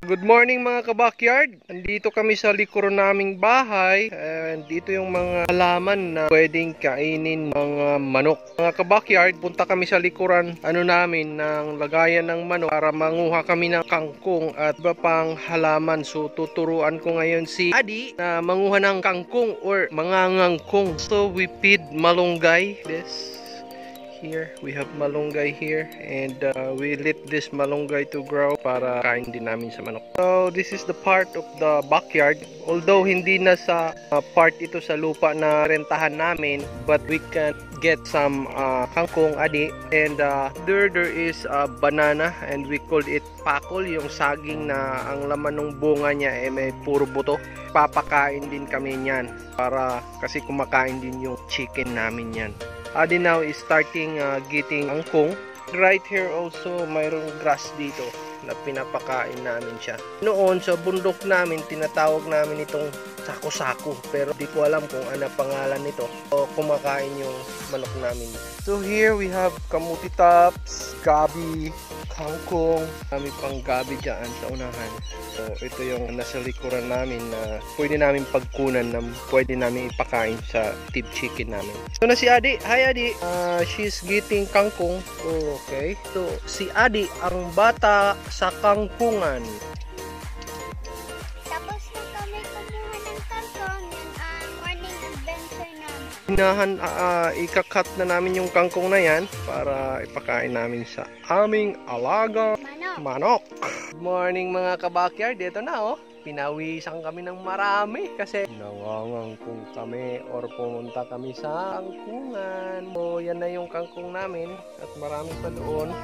Good morning mga kabakyard. Andito kami sa likuran naming bahay. Dito yung mga halaman na pwedeng kainin mga manok. Mga kabakyard, punta kami sa likuran namin ng lagayan ng manok para manguha kami ng kangkong at iba pang halaman. So tuturuan ko ngayon si Adi na manguha ng kangkong or mga ngangkong. So we feed malunggay. Here we have malunggay here, and we let this malunggay to grow para kain din namin sa manok. So this is the part of the backyard, although hindi na sa part ito sa lupa na rentahan namin, but we can get some kangkong, Adi, and there is a banana, and we called it pakol, yung saging na ang laman ng bunga niya may puro buto. Papakain din kami niyan para kasi kumakain din yung chicken namin yan. Adi now is starting getting kangkong. Right here also mayroong grass dito na pinapakain namin siya. Noon sa bundok namin tinatawag namin itong sako-sako, pero di ko alam kung ano pangalan nito. So kumakain yung manok namin. So here we have kamuti tops, gabi, kangkong, kami pang gabi dyan sa unahan. So ito yung nasa likuran namin na pwede namin pagkunan na pwede namin ipakain sa tib chicken namin. So na si Adi. Hi Adi. She's getting kangkong. Okay. So si Adi ang bata sa kangkungan. Tapos na kami kumuha ng kangkong, yung morning adventure namin. Hinahan, ikakat na namin yung kangkong na yan para ipakain namin sa aming alaga manok. Good morning mga kabakyard. Dito na pinawisan kami ng marami kasi nangangangkong kami or pumunta kami sa kangkungan. So yan na yung kangkong namin at marami pa doon.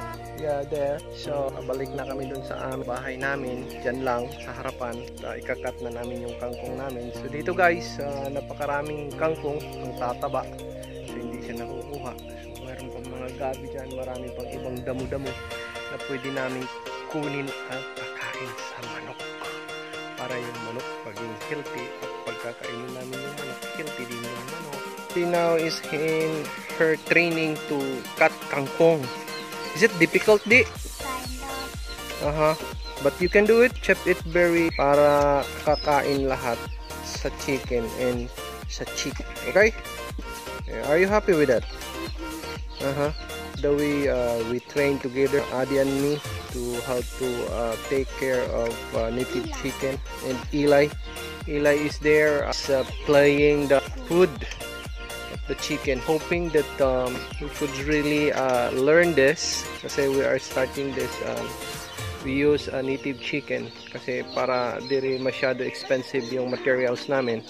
Yeah, there. So balik na kami doon sa bahay namin. Diyan lang sa harapan. Ikakat na namin yung kangkong namin. So dito guys, napakaraming kangkong ang tataba. So hindi siya nakukuha. So meron pang mga gabi dyan. Marami pang ibang damo-damo na pwede namin kunin at pakain sa manok. Para yung manok maging healthy at pagkakainin namin yung manok, healthy din yung manok. She now is in her training to cut kangkong. Is it difficult, Di? Kind of. But you can do it. Chop it very para kakain lahat sa chicken and sa chicken. Okay? Are you happy with that? The way we train together, Adi and me, to how to take care of native chicken. And Eli is there playing the food of the chicken, hoping that we could really learn this kasi we are starting this. We use a native chicken kasi para di masyado expensive yung materials namin.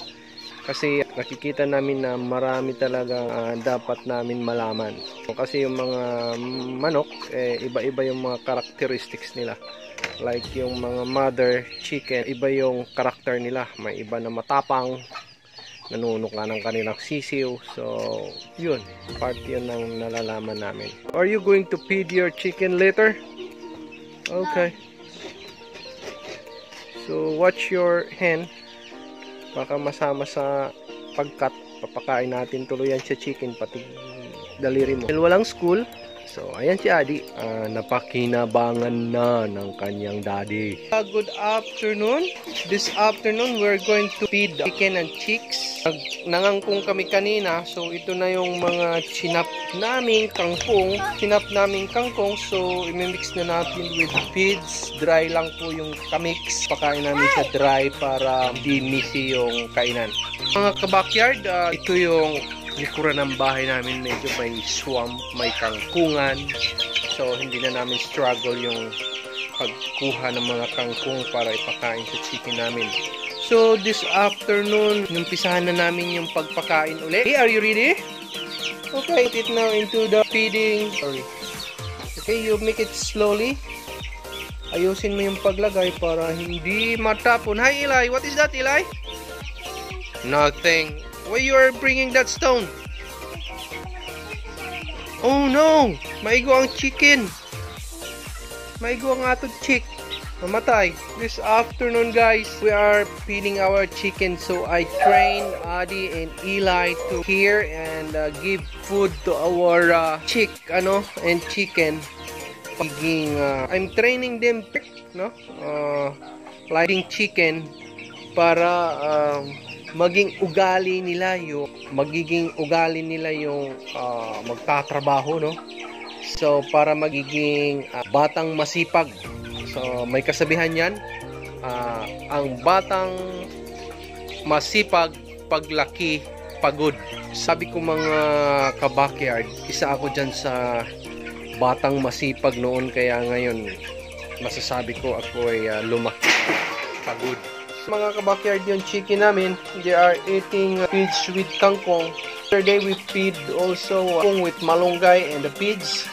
Kasi nakikita namin na marami talaga dapat namin malaman. Kasi yung mga manok, iba-iba yung mga characteristics nila. Like yung mga mother chicken, iba yung karakter nila. May iba na matapang, nanunuka ng kanilang sisiw. So, yun. Part yun ng nalalaman namin. Are you going to feed your chicken later? Okay. So, watch your hen. Baka masama sa pagkat, papakain natin tuluyan sa chicken pati daliri mo. Walang school, so ayan si Adi, napakinabangan na ng kanyang daddy. Good afternoon. This afternoon we're going to feed chicken and chicks. Nangangkong kami kanina, so ito na yung mga chinap naming kangkong. Chinap naming kangkong, so imimix na natin with feeds. Dry lang po yung kamix. Pakain namin sa dry para hindi messy yung kainan. Mga kabakyard, ito yung likuran ng bahay namin. Medyo may swamp, may kangkungan. So hindi na namin struggle yung pagkuha ng mga kangkong para ipakain sa chicken namin. So this afternoon, numpisahan na namin yung pagpakain ulit. Hey, are you ready? Okay, put it now into the feeding. Sorry. Okay, you make it slowly. Ayusin mo yung paglagay para hindi matapon. Hi Eli, what is that, Eli? Nothing. Why you are bringing that stone? Oh no! Maigo ang chicken. Maigo ang atong chick. Mamatay. This afternoon guys, we are feeding our chicken. So I train Adi and Eli to here and give food to our chick and chicken. I'm training them, no? lighting chicken para magiging ugali nila yung magtatrabaho, no? So para magiging batang masipag. So may kasabihan yan, ang batang masipag paglaki pagod. Sabi ko mga ka-backyard, isa ako dyan sa batang masipag noon, kaya ngayon masasabi ko ako ay lumaki pagod. Mga ka-backyard, yung chicken namin, they are eating pigs with kangkong. Yesterday we feed also with malunggay and the pigs.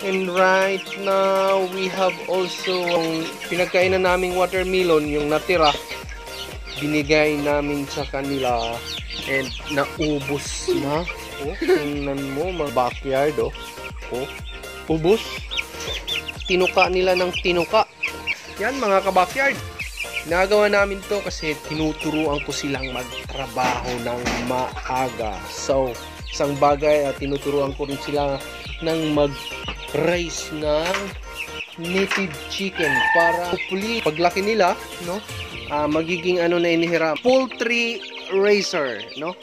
And right now we have also yung pinagkainan naming watermelon, yung natira, binigay namin sa kanila and naubos na. Tingnan mo mga backyard, ubos. Tinuka nila ng tinuka. Yan mga ka-backyard, nagawa namin to kasi tinuturuan ko silang magtrabaho ng maaga. So isang bagay, tinuturuan ko rin sila ng mag-raise ng native chicken para hopefully paglaki nila, no, magiging ano na inihiram, poultry raiser, no,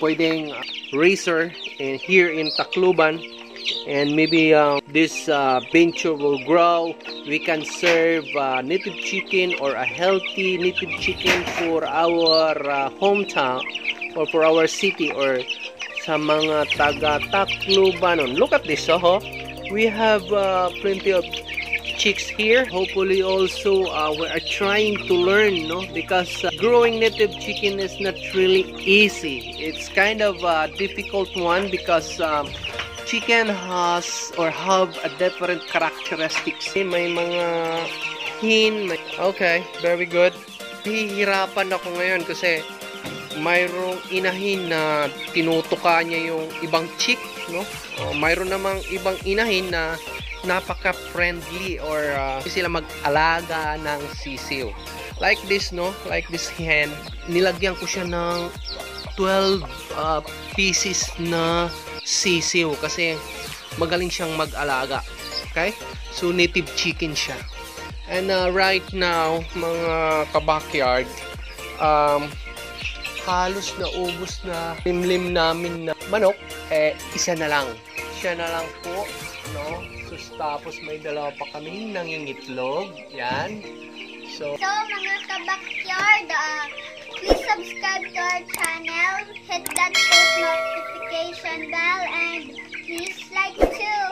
pwedeng raiser here in Tacloban. And maybe this venture will grow. We can serve native chicken or a healthy native chicken for our hometown or for our city or sa mga taga Tacloban. Look at this, we have plenty of chicks here. Hopefully also we are trying to learn, no, because growing native chicken is not really easy. It's kind of a difficult one because chicken has or have a different characteristics. May mga okay, very good. Hihirapan ako ngayon kasi mayroong inahin na tinutuka niya yung ibang chick, no? Mayroon namang ibang inahin na napaka-friendly or sila mag-alaga ng sisiw. Like this, no? Like this hen. Nilagyan ko siya ng 12 pieces na sisiw kasi magaling siyang mag-alaga. Okay? So native chicken siya. And right now, mga ka-backyard, halos na ubos na limlim namin na manok, isa na lang. Siya na lang po, no? So tapos may dalawa pa kaming nangingitlog. Yan. So mga ka-backyard, please subscribe to our channel, hit that post notification bell, and please like too.